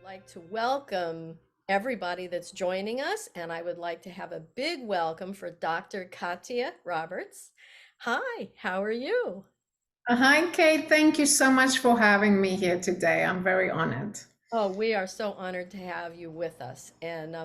like to welcome everybody that's joining us, and I would like to have a big welcome for Dr. Katia Roberts. Hi, how are you? Hi, Kate. Thank you so much for having me here today. I'm very honored. Oh, we are so honored to have you with us. And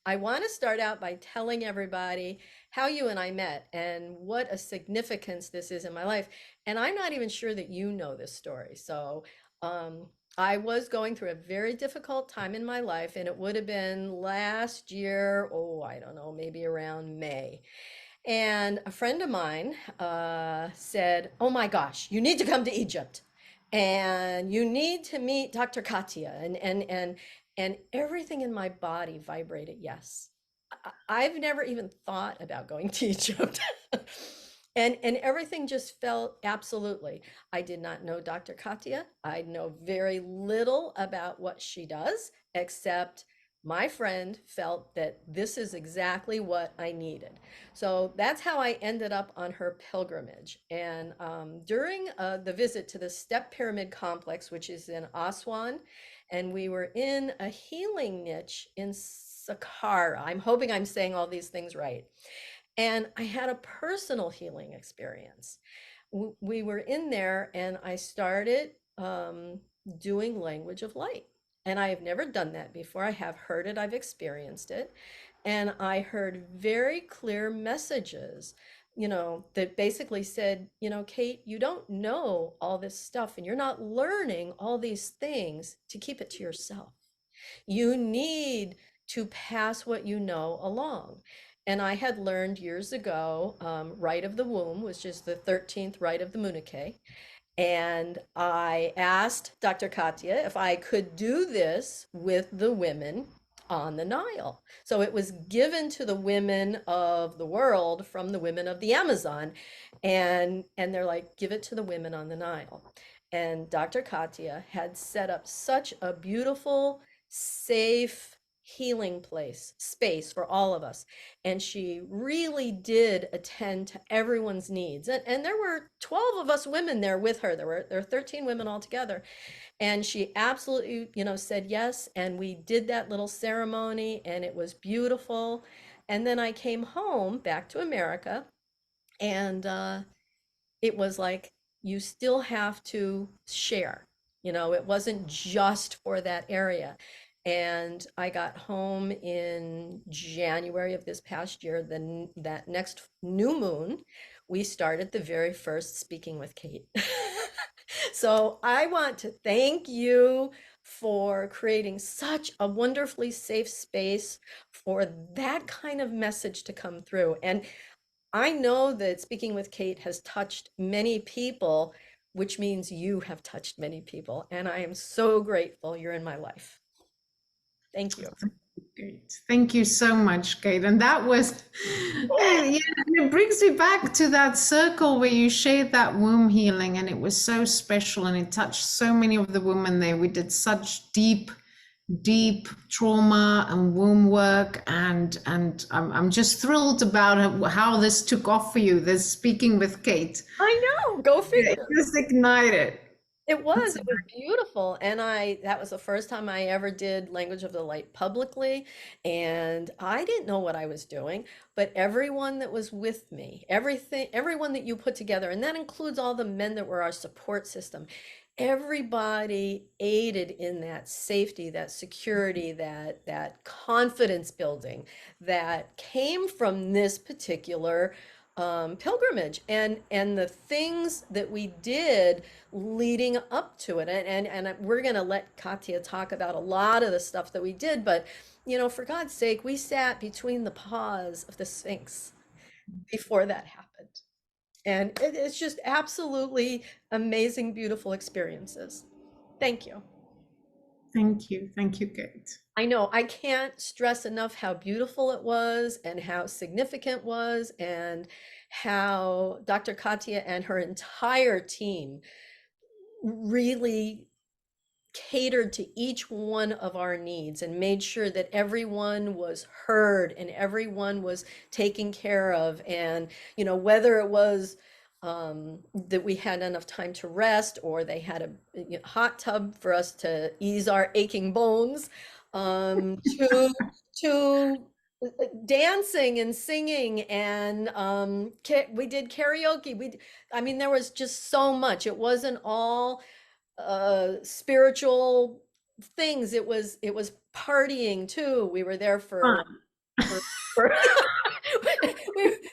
I want to start out by telling everybody how you and I met and what a significance this is in my life. And I'm not even sure that you know this story. So um, I was going through a very difficult time in my life, and it would have been last year, oh, I don't know, maybe around May. And a friend of mine said, "Oh my gosh, you need to come to Egypt, and you need to meet Dr. Katia." And everything in my body vibrated yes. I've never even thought about going to Egypt. And everything just felt absolutely. I did not know Dr. Katia. I know very little about what she does, except my friend felt that this is exactly what I needed. So that's how I ended up on her pilgrimage. And during the visit to the Step Pyramid Complex, which is in Aswan, and we were in a healing niche in Saqqara. I'm hoping I'm saying all these things right. And I had a personal healing experience. We were in there, and I started doing language of light. And I have never done that before. I have heard it, I've experienced it. And I heard very clear messages, that basically said, Kate, you don't know all this stuff, and you're not learning all these things to keep it to yourself. You need to pass what you know along. And I had learned years ago, rite of the womb, which is the 13th rite of the Munike. And I asked Dr. Katia if I could do this with the women on the Nile. So it was given to the women of the world from the women of the Amazon. And they're like, give it to the women on the Nile. And Dr. Katia had set up such a beautiful, safe, healing space for all of us. And she really did attend to everyone's needs. And there were 12 of us women there with her. There were 13 women altogether. And she absolutely, said yes. And we did that little ceremony, and it was beautiful. And then I came home back to America, and it was like, you still have to share. It wasn't just for that area. And I got home in January of this past year. Then that next new moon, we started the very first Speaking with Kate. So I want to thank you for creating such a wonderfully safe space for that kind of message to come through. And I know that Speaking with Kate has touched many people, which means you have touched many people. And I am so grateful you're in my life. Thank you. Great. Thank you so much, Kate. And that was, yeah, and it brings me back to that circle where you shared that womb healing, and it was so special, and it touched so many of the women there. We did such deep trauma and womb work, and I'm just thrilled about how this took off for you. This Speaking with Kate, I know. Go yeah, it figure. just ignited. It was beautiful. And that was the first time I ever did Language of the Light publicly. And I didn't know what I was doing, but everyone that was with me, everyone that you put together, and that includes all the men that were our support system, everybody aided in that safety, that security, that confidence building that came from this particular pilgrimage, and the things that we did leading up to it. And we're going to let Katia talk about a lot of the stuff that we did, but for God's sake, we sat between the paws of the Sphinx before that happened. And it's just absolutely amazing, beautiful experiences. Thank you. Thank you, Kate. I know I can't stress enough how beautiful it was and how significant it was, and how Dr. Katia and her entire team really catered to each one of our needs and made sure that everyone was heard and everyone was taken care of. And whether it was that we had enough time to rest, or they had a hot tub for us to ease our aching bones, to dancing and singing, and we did karaoke. I mean, there was just so much. It wasn't all spiritual things. It was partying too. We were there Fun. for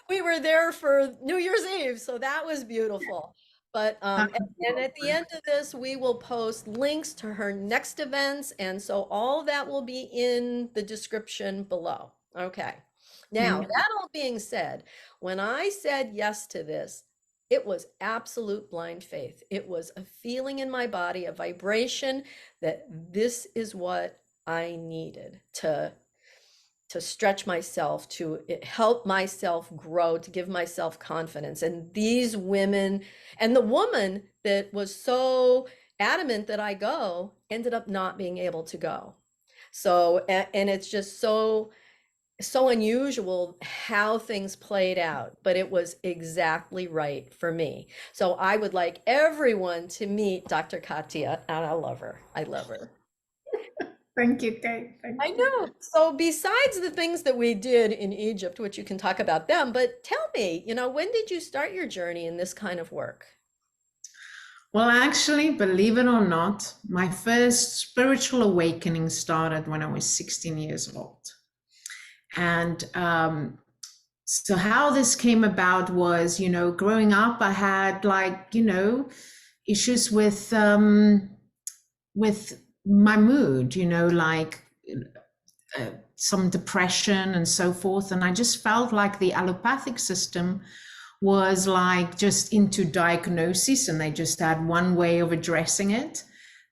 we were there for New Year's Eve, so that was beautiful. But and at the end of this, we will post links to her next events, and so all that will be in the description below. Okay. Now, Thank you. that all being said, when I said yes to this, it was absolute blind faith. It was a feeling in my body, a vibration that this is what I needed to stretch myself, to help myself grow, to give myself confidence. And these women, and the woman that was so adamant that I go, ended up not being able to go. So, and it's just so unusual how things played out, but it was exactly right for me. So I would like everyone to meet Dr. Katia, and I love her. I love her. Thank you, Kate. I Thank you. know. So besides the things that we did in Egypt, which you can talk about them, but tell me, when did you start your journey in this kind of work? Well, actually, believe it or not, my first spiritual awakening started when I was 16 years old. And so how this came about was, growing up, I had issues with my mood, some depression and so forth. And I just felt like the allopathic system was like just into diagnosis, and they just had one way of addressing it.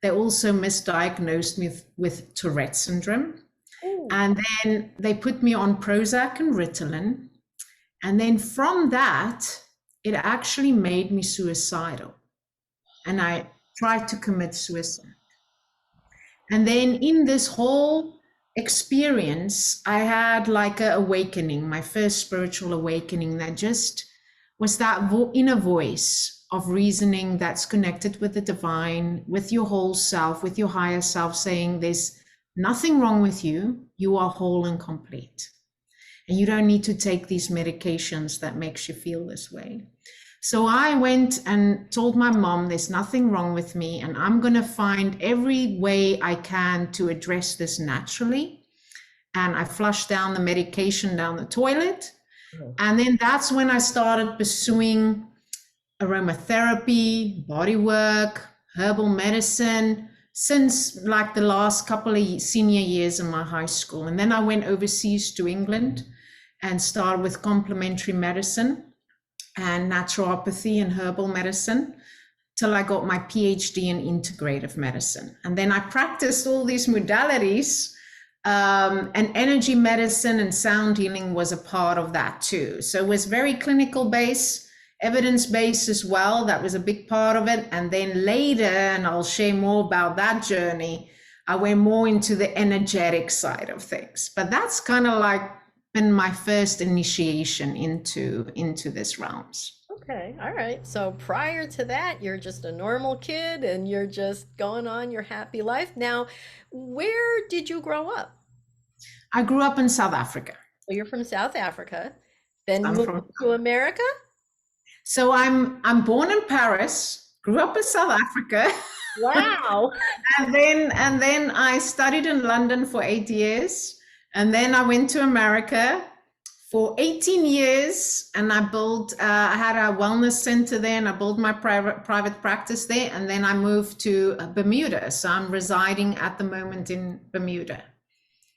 They also misdiagnosed me with Tourette syndrome. Ooh. And then they put me on Prozac and Ritalin. And then from that, it actually made me suicidal. And I tried to commit suicide. And then in this whole experience, I had like an awakening, my first spiritual awakening, that just was that inner voice of reasoning that's connected with the divine, with your whole self, with your higher self, saying there's nothing wrong with you. You are whole and complete. And you don't need to take these medications that makes you feel this way. So I went and told my mom, there's nothing wrong with me, and I'm going to find every way I can to address this naturally. And I flushed down the medication down the toilet. And then that's when I started pursuing aromatherapy, body work, herbal medicine, since like the last couple of senior years in my high school. And then I went overseas to England and started with complementary medicine and naturopathy and herbal medicine till I got my PhD in integrative medicine. And then I practiced all these modalities, and energy medicine and sound healing was a part of that too. So it was very clinical based, evidence based as well. That was a big part of it. And then later, and I'll share more about that journey, I went more into the energetic side of things. But that's kind of like been my first initiation into this realms. Okay, all right. So prior to that, you're just a normal kid and you're just going on your happy life. Now, where did you grow up? I grew up in South Africa. So you're from South Africa, then I'm moved from to America? So I'm born in Paris, grew up in South Africa, Wow. and then I studied in London for 8 years, and then I went to America for 18 years, and I had a wellness center there, and I built my private practice there, and then I moved to Bermuda. So I'm residing at the moment in Bermuda.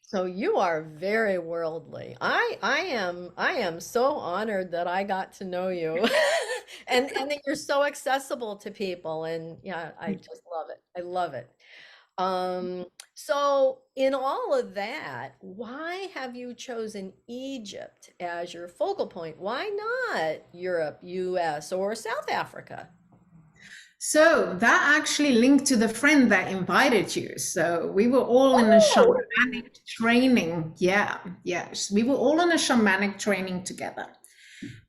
So you are very worldly. I am so honored that I got to know you and that you're so accessible to people, and yeah, I just love it. I love it. So in all of that, why have you chosen Egypt as your focal point? Why not Europe, US, or South Africa? So that actually linked to the friend that invited you. So we were all in a Oh, shamanic training. Yeah, yes. We were all in a shamanic training together.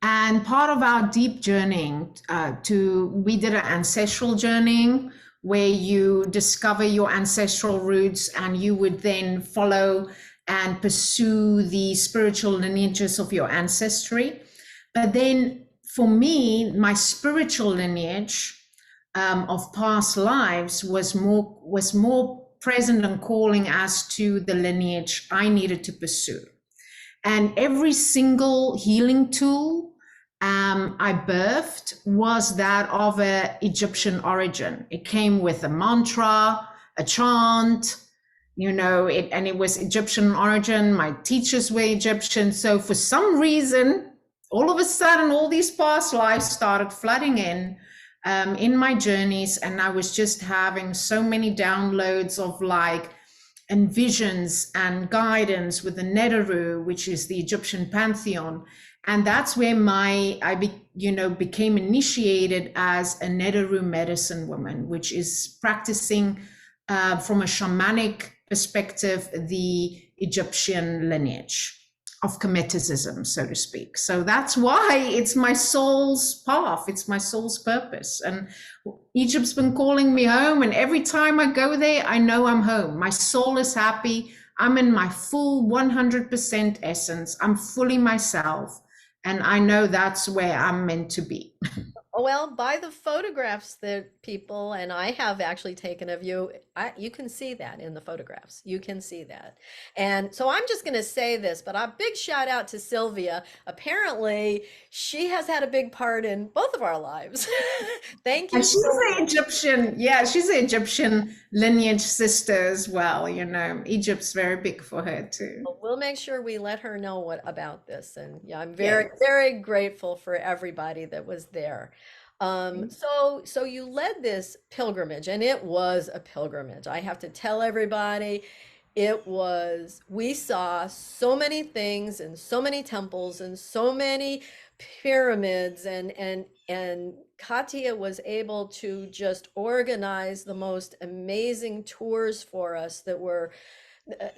And part of our deep journeying we did an ancestral journeying where you discover your ancestral roots and you would then follow and pursue the spiritual lineages of your ancestry. But then for me, my spiritual lineage of past lives was more present and calling as to the lineage I needed to pursue. And every single healing tool I birthed was that of an Egyptian origin. It came with a mantra, a chant, and it was Egyptian origin. My teachers were Egyptian. So for some reason, all of a sudden, all these past lives started flooding in my journeys. And I was just having so many downloads of and visions and guidance with the Neteru, which is the Egyptian pantheon. And that's where became initiated as a Neteru medicine woman, which is practicing from a shamanic perspective, the Egyptian lineage of Kemetism, so to speak. So that's why it's my soul's path. It's my soul's purpose. And Egypt's been calling me home. And every time I go there, I know I'm home. My soul is happy. I'm in my full 100% essence. I'm fully myself. And I know that's where I'm meant to be. Well, by the photographs that people and I have actually taken of you, you can see that in the photographs. You can see that. And so I'm just going to say this, but a big shout out to Sylvia. Apparently, she has had a big part in both of our lives. Thank And you she's so an Egyptian, yeah, she's an Egyptian lineage sister as well. Egypt's very big for her too. We'll make sure we let her know what about this. And yeah, I'm very, very grateful for everybody that was there. So you led this pilgrimage, and it was a pilgrimage. I have to tell everybody, we saw so many things and so many temples and so many pyramids and Katia was able to just organize the most amazing tours for us that were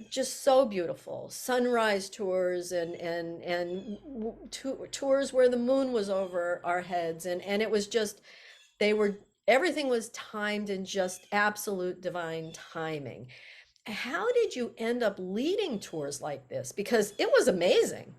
just so beautiful. Sunrise tours and tours where the moon was over our heads, and it was just they were everything was timed in just absolute divine timing. How did you end up leading tours like this? Because it was amazing.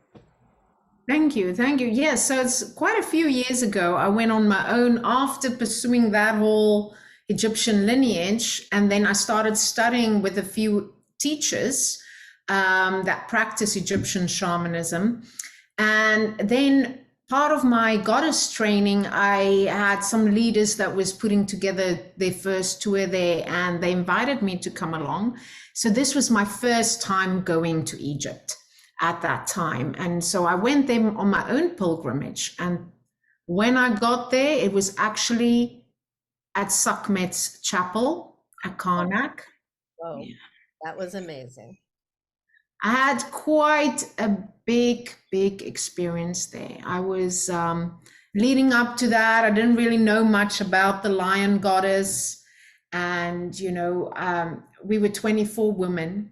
Thank you. Thank you. Yes. So it's quite a few years ago. I went on my own after pursuing that whole Egyptian lineage. And then I started studying with a few teachers that practice Egyptian shamanism. And then part of my goddess training, I had some leaders that was putting together their first tour there, and they invited me to come along. So this was my first time going to Egypt at that time. And so I went there on my own pilgrimage. And when I got there, it was actually at Sekhmet's chapel at Karnak. Oh, yeah. That was amazing. I had quite a big experience there. I was leading up to that. I didn't really know much about the lion goddess. And, we were 24 women.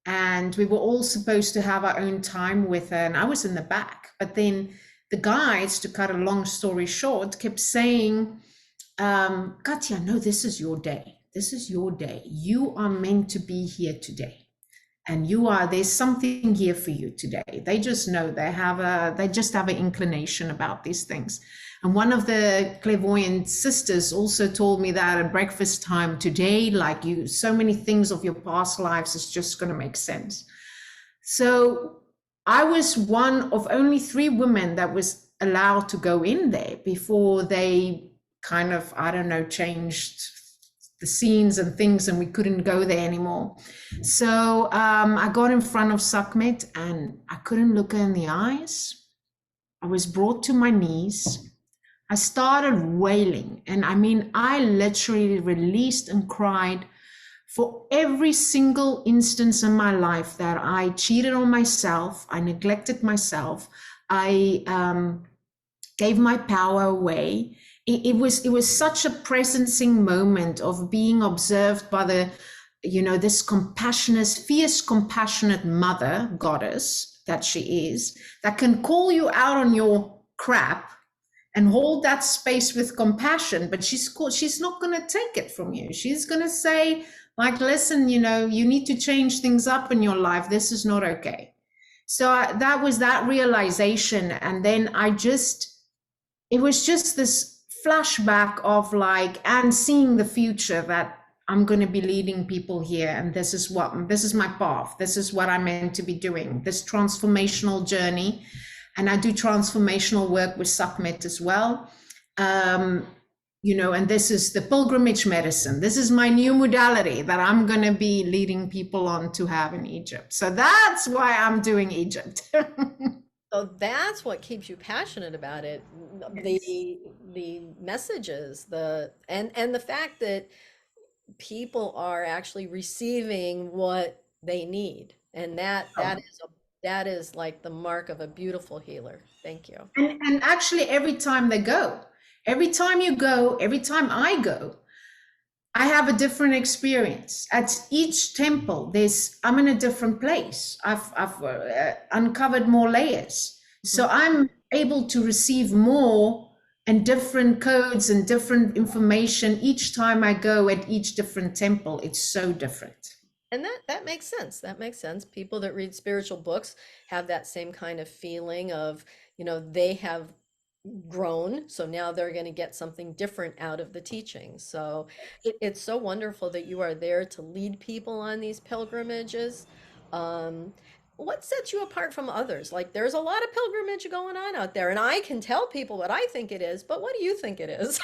And we were all supposed to have our own time with her, and I was in the back. But then the guides, to cut a long story short, kept saying, Katia, no, this is your day. This is your day. You are meant to be here today. And there's something here for you today. They just know, they just have an inclination about these things. And one of the clairvoyant sisters also told me that at breakfast time today, so many things of your past lives is just going to make sense. So I was one of only 3 women that was allowed to go in there before they kind of, I don't know, changed the scenes and things, and we couldn't go there anymore. So I got in front of Sekhmet and I couldn't look her in the eyes. I was brought to my knees. I started wailing, and I literally released and cried for every single instance in my life that I cheated on myself, I neglected myself, I gave my power away. It was such a presencing moment of being observed by this compassionate, fierce, compassionate mother goddess that she is, that can call you out on your crap and hold that space with compassion, but she's not going to take it from you. She's going to say, like, listen, you need to change things up in your life. This is not okay. So that was that realization. And then it was just this flashback of like, and seeing the future, that I'm going to be leading people here. And this is my path. This is what I'm meant to be doing, this transformational journey. And I do transformational work with Submit as well. And this is the pilgrimage medicine. This is my new modality that I'm going to be leading people on to have in Egypt. So that's why I'm doing Egypt. So that's what keeps you passionate about it. Yes. The messages, and the fact that people are actually receiving what they need. And that is like the mark of a beautiful healer. Thank you. And actually, every time they go, every time you go, every time I go, I have a different experience. At each temple, I'm in a different place. I've uncovered more layers. So I'm able to receive more and different codes and different information each time I go at each different temple. It's so different. And that makes sense. That makes sense. People that read spiritual books have that same kind of feeling of, they have grown, so now they're going to get something different out of the teaching. So it's so wonderful that you are there to lead people on these pilgrimages. Um, what sets you apart from others? Like, there's a lot of pilgrimage going on out there, and I can tell people what I think it is, but what do you think it is?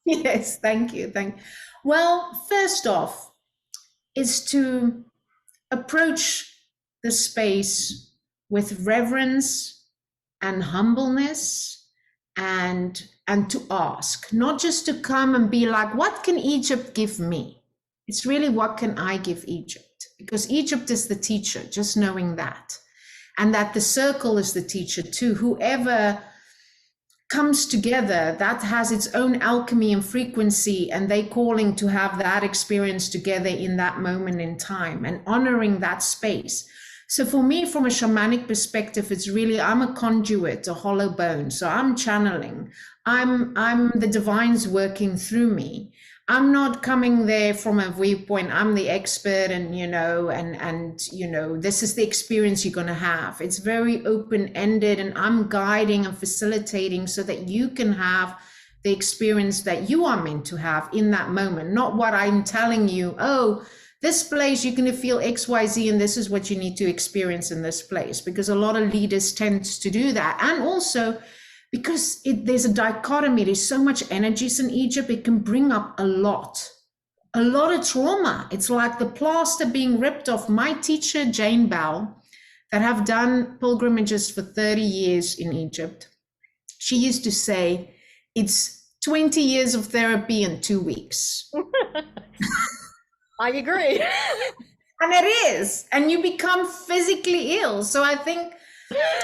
Yes, thank you. Well, first off, is to approach the space with reverence and humbleness, and to ask, not just to come and be like, what can Egypt give me? It's really, what can I give Egypt? Because Egypt is the teacher, just knowing that. And that the circle is the teacher too. Whoever comes together, that has its own alchemy and frequency, and they calling to have that experience together in that moment in time and honoring that space. So for me, from a shamanic perspective, it's really, I'm a conduit, a hollow bone. So I'm channeling. I'm the divine's working through me. I'm not coming there from a viewpoint, I'm the expert, and this is the experience you're going to have. It's very open-ended, and I'm guiding and facilitating so that you can have the experience that you are meant to have in that moment, not what I'm telling you, oh, this place you're going to feel XYZ and this is what you need to experience in this place, because a lot of leaders tend to do that. And also because there's a dichotomy, there's so much energies in Egypt, it can bring up a lot of trauma. It's like the plaster being ripped off. My teacher, Jane Bell, that have done pilgrimages for 30 years in Egypt, she used to say, it's 20 years of therapy in 2 weeks. I agree. And it is. And you become physically ill. So I think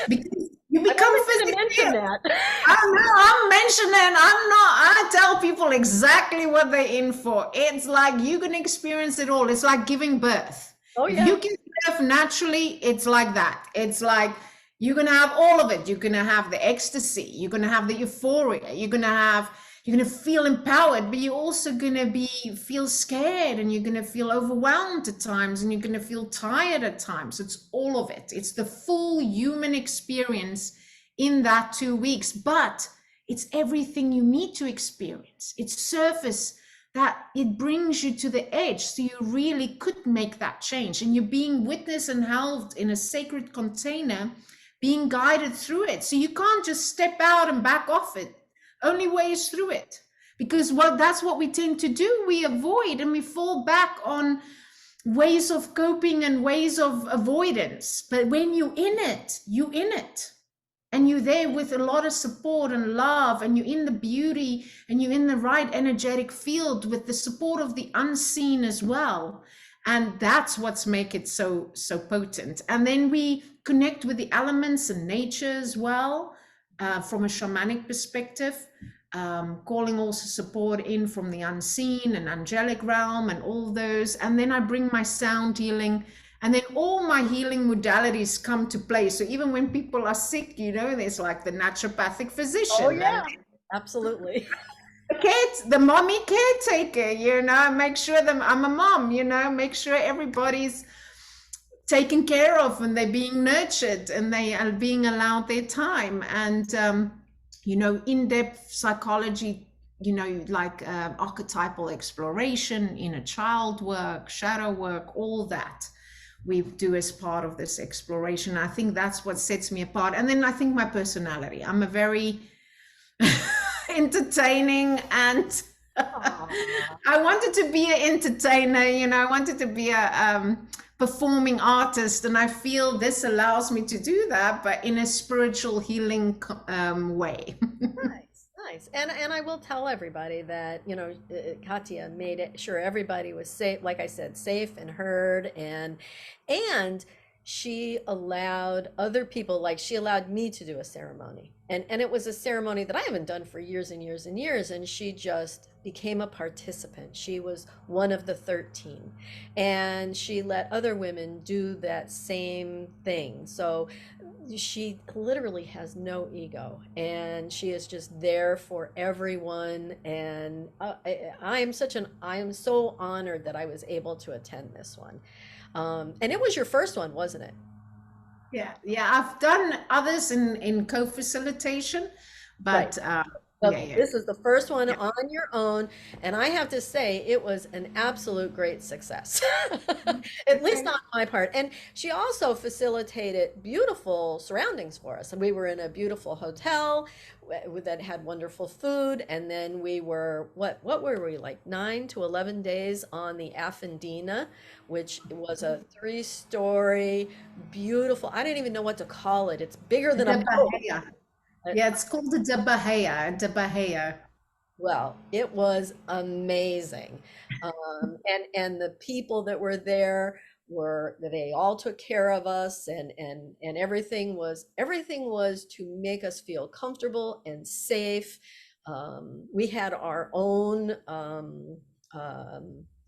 because you become physically ill. That. I'm mentioning, I tell people exactly what they're in for. It's like you can experience it all. It's like giving birth. Oh, If yeah. you give birth naturally, it's like that. It's like you're going to have all of it. You're going to have the ecstasy. You're going to have the euphoria. You're going to feel empowered, but you're also going to feel scared, and you're going to feel overwhelmed at times, and you're going to feel tired at times. It's all of it. It's the full human experience in that 2 weeks, but it's everything you need to experience. It's surface that it brings you to the edge, so you really could make that change, and you're being witnessed and held in a sacred container, being guided through it. So you can't just step out and back off it. Only way is through it, because that's what we tend to do. We avoid and we fall back on ways of coping and ways of avoidance. But when you're in it, and you're there with a lot of support and love, and you're in the beauty, and you're in the right energetic field with the support of the unseen as well. And that's what's make it so potent. And then we connect with the elements and nature as well. From a shamanic perspective, calling also support in from the unseen and angelic realm and all those. And then I bring my sound healing And then all my healing modalities come to play. So even when people are sick, there's like the naturopathic Oh physician and yeah, absolutely. the kids, the mommy caretaker, make sure that I'm a mom, make sure everybody's taken care of and they're being nurtured and they are being allowed their time. And in-depth psychology, like archetypal exploration, inner child work, shadow work, all that we do as part of this exploration. I think that's what sets me apart. And then I think my personality, I'm a very entertaining, and Aw. I wanted to be an entertainer, I wanted to be a performing artist, and I feel this allows me to do that, but in a spiritual healing way. Nice, nice. And I will tell everybody that, Katya made it sure everybody was safe, like I said, safe and heard, and she allowed other people, like she allowed me to do a ceremony. And it was a ceremony that I haven't done for years and years and years, and she just became a participant. She was one of the 13. And she let other women do that same thing. So she literally has no ego, and she is just there for everyone. And I am so honored that I was able to attend this one. And it was your first one, wasn't it? Yeah, I've done others in co-facilitation, Right. but Well, yeah, yeah, this is the first one yeah. on your own, and I have to say it was an absolute great success, at least Okay. on my part. And she also facilitated beautiful surroundings for us. And we were in a beautiful hotel that had wonderful food, and then we were what were we, like 9 to 11 days on the Affendina, which was a 3-story, beautiful. I didn't even know what to call it. It's bigger than a De boat. Bahia. Yeah, it's called the De Bahia. De Bahia. Well, it was amazing. And the people that were there were, they all took care of us, and everything was to make us feel comfortable and safe. We had our own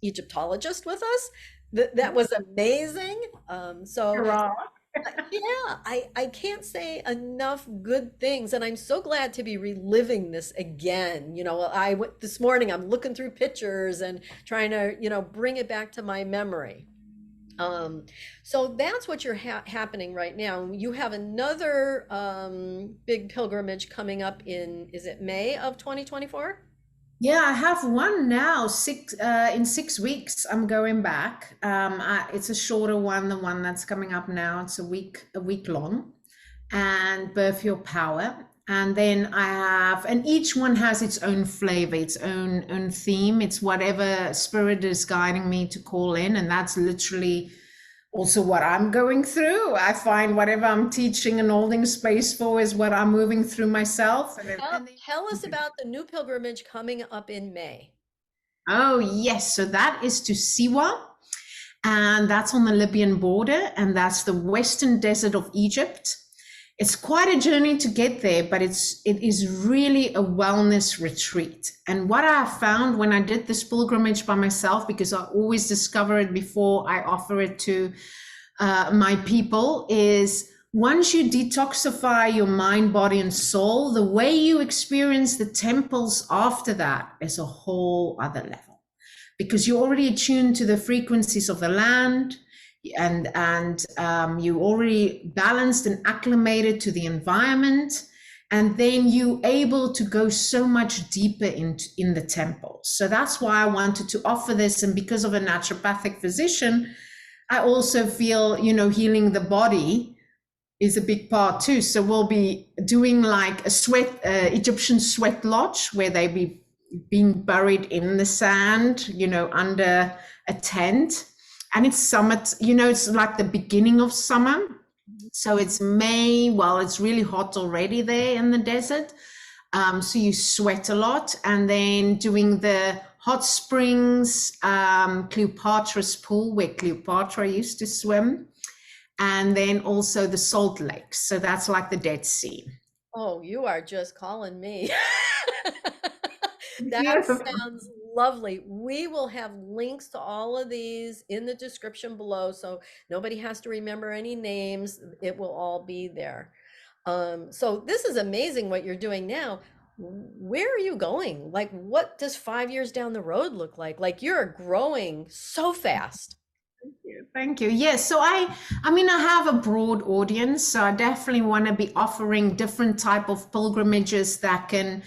Egyptologist with us. That was amazing. So Hurrah. yeah, I can't say enough good things, and I'm so glad to be reliving this again. I went this morning, I'm looking through pictures and trying to, bring it back to my memory. Um, so that's what you're happening right now. You have another big pilgrimage coming up is it May of 2024? Yeah, I have one now. In 6 weeks, I'm going back. It's a shorter one, the one that's coming up now. It's a week long, and Birth Your Power. And then and each one has its own flavor, its own theme. It's whatever spirit is guiding me to call in, and that's literally also what I'm going through. I find whatever I'm teaching and holding space for is what I'm moving through myself. Tell us about the new pilgrimage coming up in May. Oh, yes. So that is to Siwa, and that's on the Libyan border, and that's the western desert of Egypt. It's quite a journey to get there, but it is really a wellness retreat. And what I found when I did this pilgrimage by myself, because I always discover it before I offer it to my people, is once you detoxify your mind, body, and soul, the way you experience the temples after that is a whole other level, because you're already attuned to the frequencies of the land, and you already balanced and acclimated to the environment, and then you able to go so much deeper in the temple. So that's why I wanted to offer this. And because of a naturopathic physician, I also feel, healing the body is a big part too. So we'll be doing like Egyptian sweat lodge, where they be being buried in the sand, under a tent. And it's summer, it's like the beginning of summer. So it's May. Well, it's really hot already there in the desert. So you sweat a lot. And then doing the hot springs, Cleopatra's pool, where Cleopatra used to swim. And then also the salt lakes. So that's like the Dead Sea. Oh, you are just calling me. That Beautiful. sounds lovely. We will have links to all of these in the description below, so nobody has to remember any names. It will all be there. So this is amazing what you're doing now. Where are you going? Like, what does 5 years down the road look like? Like, you're growing so fast. you. Thank you. Yes, so I mean I have a broad audience, so I definitely want to be offering different type of pilgrimages that can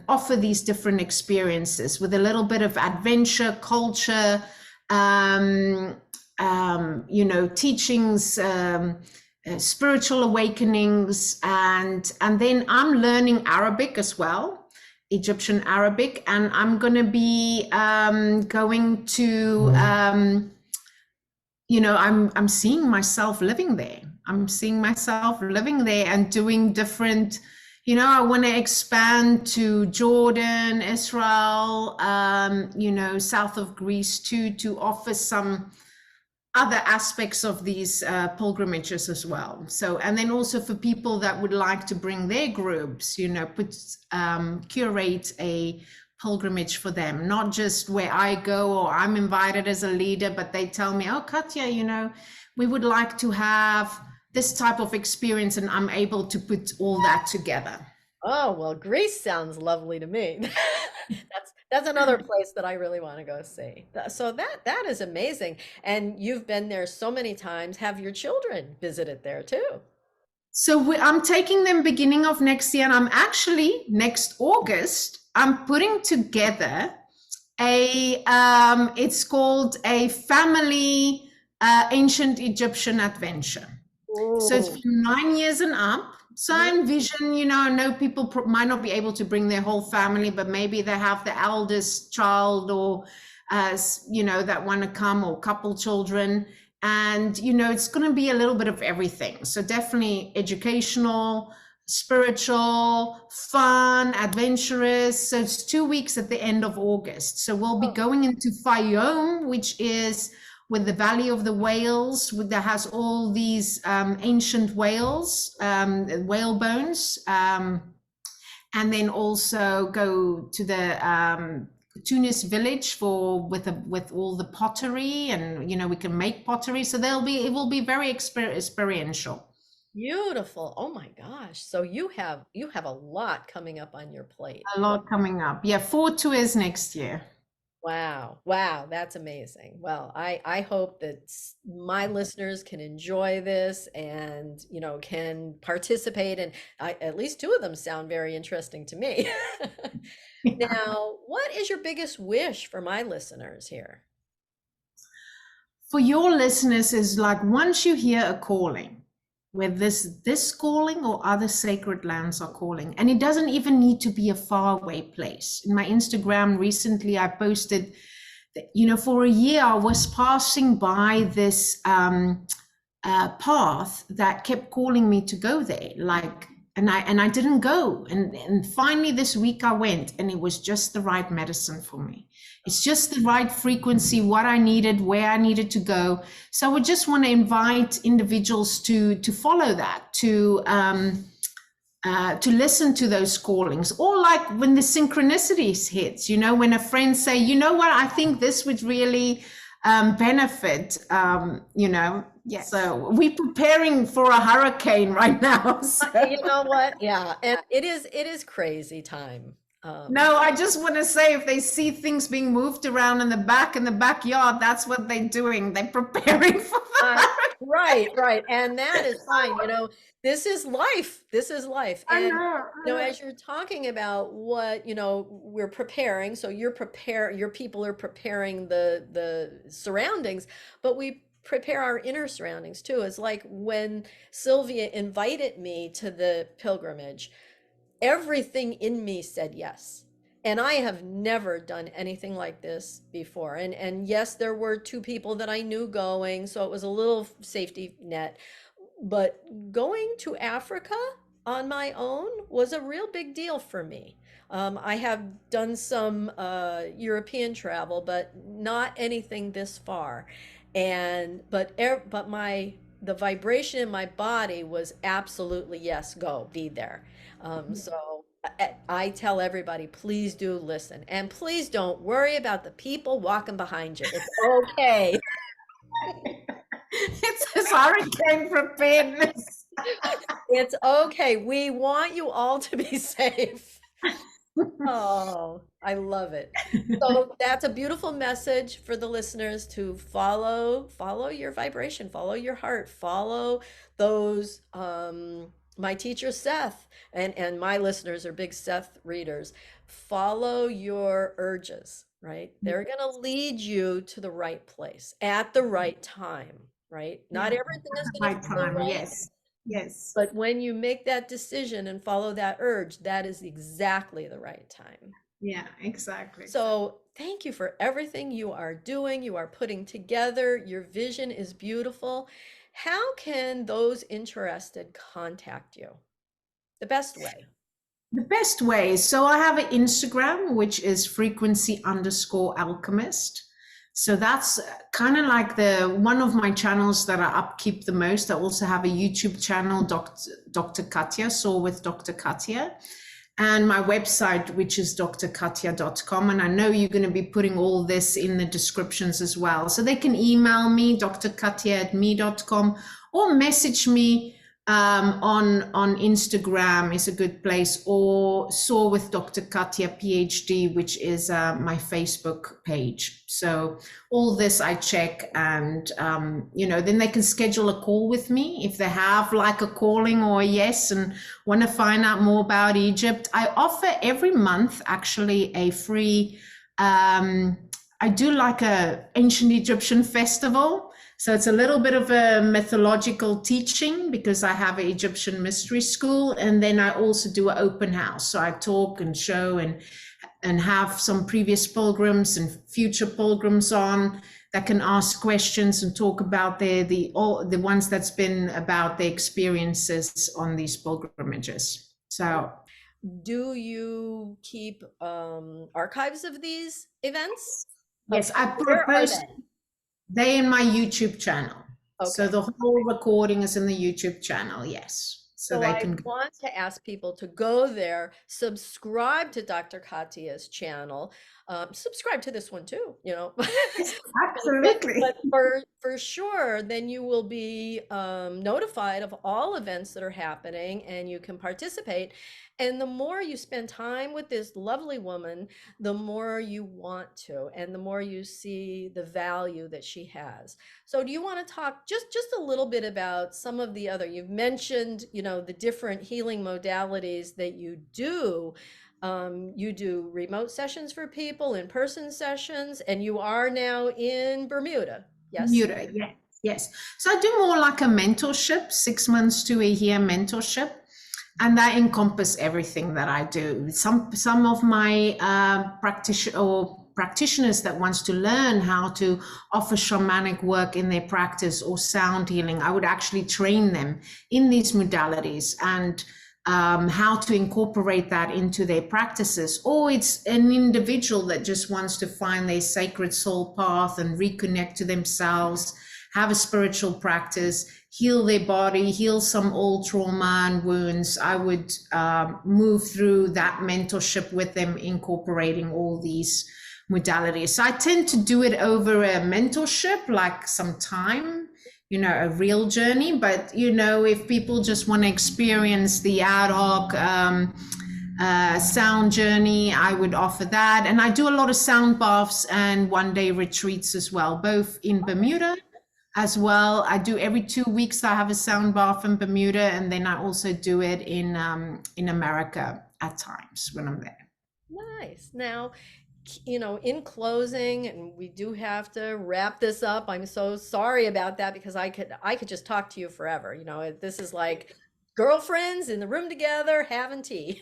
offer these different experiences with a little bit of adventure, culture, um, teachings, spiritual awakenings, and then I'm learning Arabic as well. Egyptian Arabic, and I'm going to be going to I'm seeing myself living there. I'm seeing myself living there and doing different, I want to expand to Jordan, Israel, south of Greece too, to offer some other aspects of these pilgrimages as well. So, and then also for people that would like to bring their groups, curate a pilgrimage for them, not just where I go or I'm invited as a leader, but they tell me, oh, Kathia, we would like to have this type of experience, and I'm able to put all that together. Oh, well, Greece sounds lovely to me. That's another place that I really want to go see. So that is amazing. And you've been there so many times. Have your children visited there too? So I'm taking them beginning of next year, and I'm actually next August. I'm putting together it's called a family ancient Egyptian adventure. So it's Oh, from 9 years and up. So I envision, I know people might not be able to bring their whole family, but maybe they have the eldest child or, that want to come, or couple children. And, it's going to be a little bit of everything. So definitely educational, spiritual, fun, adventurous. So it's 2 weeks at the end of August. So we'll be oh, going into Fayoum, which is with the Valley of the Whales, that has all these ancient whales, whale bones, and then also go to the Tunis village with all the pottery, and we can make pottery. So it will be very experiential. beautiful. Oh my gosh. So you have a lot coming up on your plate. A lot coming up. Yeah, 4 tours next year. Wow. Wow, that's amazing. Well, I hope that my listeners can enjoy this and, can participate, and at least two of them sound very interesting to me. Now, what is your biggest wish for my listeners here? For your listeners, is like, once you hear a calling, where this calling or other sacred lands are calling, and it doesn't even need to be a faraway place. In my Instagram recently, I posted that, for a year I was passing by this path that kept calling me to go there, like, and I didn't go, and finally this week I went, and it was just the right medicine for me. It's just the right frequency, what I needed, where I needed to go. So I would just want to invite individuals to follow that, to listen to those callings, or like when the synchronicities hits, when a friend say, what, I think this would really benefit, yeah. So we're preparing for a hurricane right now. So. You know what? Yeah, and it is crazy time. Um, No, I just want to say, if they see things being moved around in the backyard, that's what they're doing. They're preparing for Uh, that. right, right. And that is fine. This is life. This is life. I And, know, I know. as you're talking about what, we're preparing, so your people are preparing the surroundings, but we prepare our inner surroundings too. It's like when Sylvia invited me to the pilgrimage, everything in me said yes. And I have never done anything like this before. And yes, there were two people that I knew going, so it was a little safety net. But going to Africa on my own was a real big deal for me. I have done some European travel, but not anything this far. And but the vibration in my body was absolutely yes, go, be there. So I tell everybody, please do listen. And please don't worry about the people walking behind you. It's okay. It says hurricane preparedness. It's okay. We want you all to be safe. Oh, I love it. So that's a beautiful message for the listeners to follow your vibration, follow your heart, follow those my teacher Seth and my listeners are big Seth readers. Follow your urges, right? They're going to lead you to the right place at the right time, right? Not Yeah, at everything is the going to right feel time. right, Yes. Yes. but when you make that decision and follow that urge, that is exactly the right time. Yeah, exactly. So, thank you for everything you are doing, you are putting together. Your vision is beautiful. How can those interested contact you? The best way. The best way. So I have an Instagram, which is frequency_alchemist. So that's kind of like the one of my channels that I upkeep the most. I also have a YouTube channel, Dr. Kathia, so with Dr. Kathia, and my website, which is drkathia.com. And I know you're going to be putting all this in the descriptions as well. So they can email me, drkathia@me.com, or message me on Instagram is a good place, or Soar with Dr. Kathia PhD, which is my Facebook page. So all this I check, and then they can schedule a call with me if they have like a calling or a yes and want to find out more about Egypt. I offer every month actually a free. I do like a ancient Egyptian festival. So it's a little bit of a mythological teaching because I have an Egyptian mystery school, and then I also do an open house. So I talk and show and have some previous pilgrims and future pilgrims on that can ask questions and talk about the ones that's been about the experiences on these pilgrimages. So Do you keep archives of these events? yes, Okay, I where are propose they? they in my YouTube channel. So Okay. the whole recording is in the YouTube channel, yes. So So they I can. want to ask people to go there, subscribe to Dr. Katya's channel, subscribe to this one too, you know. Yes, But absolutely. but for sure, then you will be notified of all events that are happening and you can participate. And the more you spend time with this lovely woman, the more you want to, and the more you see the value that she has. So do you want to talk just a little bit about some of the other, you've mentioned, the different healing modalities that you do remote sessions for people, in-person sessions, and you are now in Bermuda. Yes? Bermuda, yes, yes. So I do more like a mentorship, 6 months to a year mentorship, and that encompass everything that I do. Some of my practitioners that wants to learn how to offer shamanic work in their practice or sound healing, I would actually train them in these modalities and how to incorporate that into their practices. Or it's an individual that just wants to find their sacred soul path and reconnect to themselves, have a spiritual practice, heal their body, heal some old trauma and wounds. I would move through that mentorship with them, incorporating all these modalities. So I tend to do it over a mentorship, like some time, a real journey. But, if people just want to experience the ad hoc sound journey, I would offer that. And I do a lot of sound baths and 1 day retreats as well, both in Bermuda as well. I do every 2 weeks. I have a sound bath in Bermuda, and then I also do it in America at times when I'm there. Nice. Now, in closing, and we do have to wrap this up. I'm so sorry about that because I could just talk to you forever. This is like girlfriends in the room together having tea,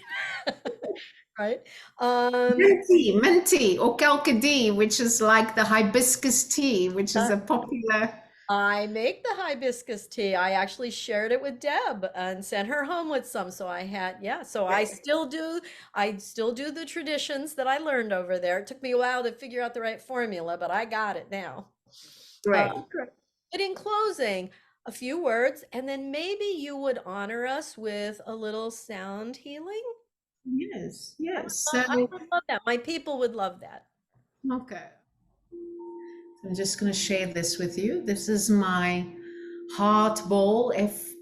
right? Um, Minty, or Calcadee, which is like the hibiscus tea, which is uh, a popular. I make the hibiscus tea. I actually shared it with Deb and sent her home with some. So yeah, so I still do the traditions that I learned over there. It took me a while to figure out the right formula, but I got it now. Great. Uh, but in closing, a few words, and then maybe you would honor us with a little sound healing. Yes, yes. I So, would love that. My people would love that. okay. I'm just going to share this with you. This is my heart bowl,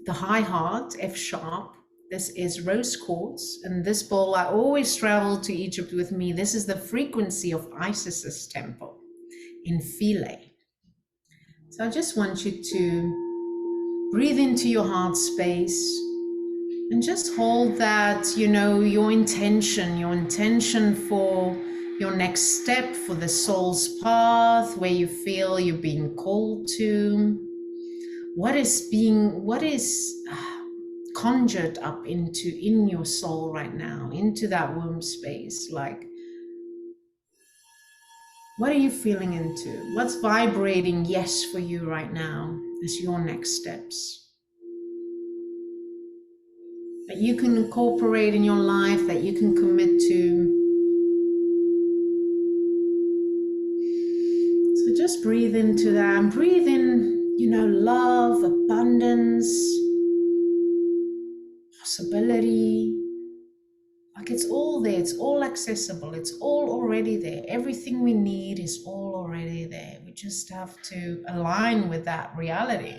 the high heart, F sharp. This is rose quartz. And this bowl, I always travel to Egypt with me. This is the frequency of Isis's temple in Philae. So I just want you to breathe into your heart space and just hold that, your intention for your next step, for the soul's path, where you feel you're being called to. What is conjured up in your soul right now, into that womb space? Like, what are you feeling into? What's vibrating yes for you right now as your next steps that you can incorporate in your life, that you can commit to? So just breathe into that and breathe in, love, abundance, possibility. Like, it's all there, it's all accessible, it's all already there. Everything we need is all already there. We just have to align with that reality.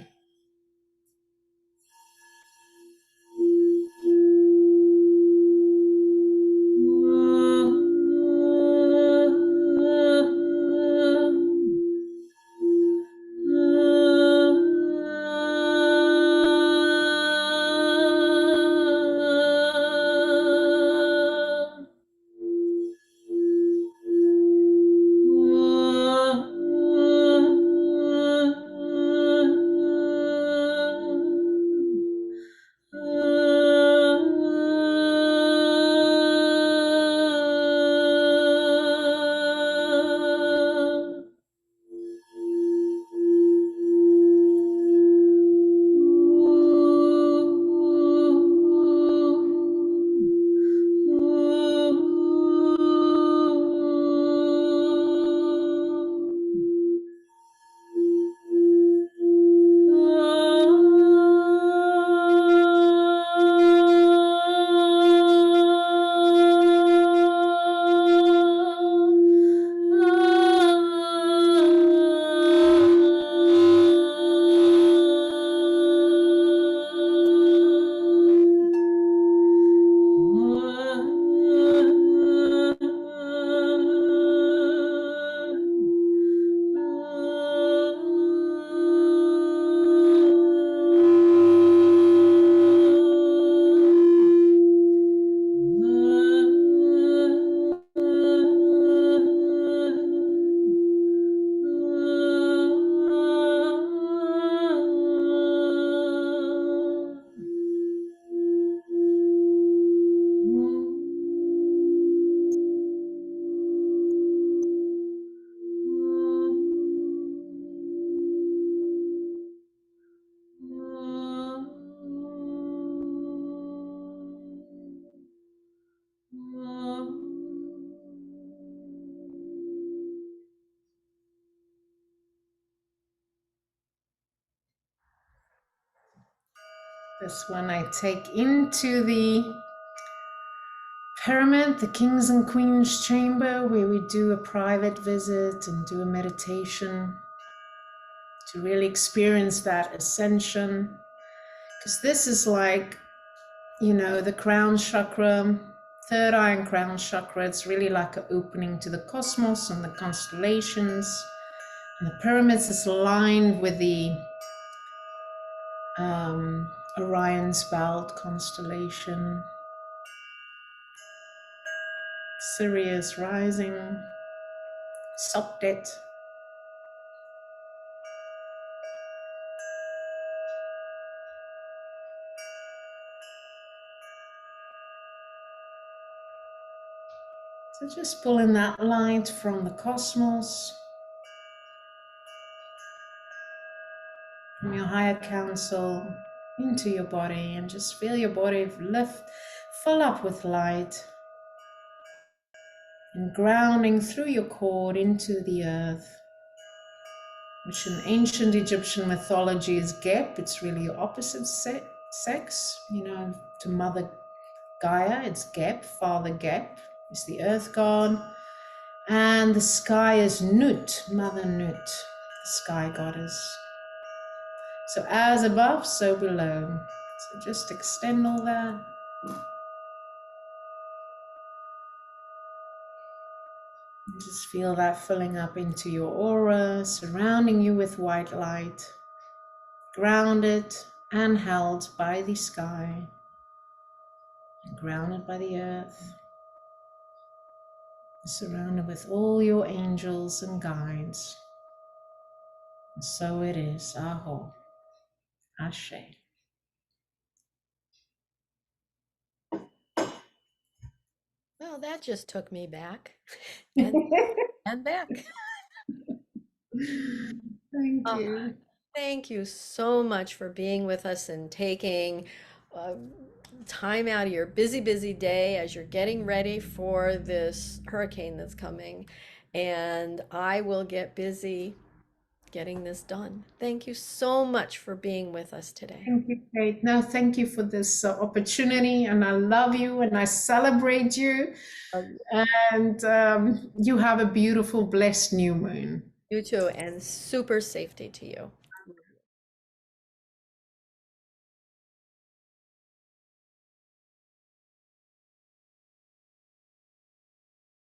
This one I take into the pyramid, the kings and queens chamber, where we do a private visit and do a meditation to really experience that ascension. Because this is like, the crown chakra, third eye and crown chakra. It's really like an opening to the cosmos and the constellations. And the pyramids is aligned with the Orion's belt constellation, Sirius rising, Sopdet. So just pulling that light from the cosmos, from your higher council, into your body, and just feel your body fill up with light, and grounding through your cord into the earth, which in ancient Egyptian mythology is Geb. It's really your opposite sex, to Mother Gaia, it's Geb, Father Geb is the earth god. And the sky is Nut, Mother Nut, the sky goddess. So as above, so below. So just extend all that. And just feel that filling up into your aura, surrounding you with white light, grounded and held by the sky, and grounded by the earth, surrounded with all your angels and guides. And so it is. Aho. Ashe. Well, that just took me back and back. Thank Uh, you. Thank you so much for being with us and taking uh, time out of your busy, busy day as you're getting ready for this hurricane that's coming. And I will get busy getting this done. Thank you so much for being with us today. Thank you, Kate. No, thank you for this opportunity, and I love you and I celebrate you. And you have a beautiful, blessed new moon. You too, and super safety to you.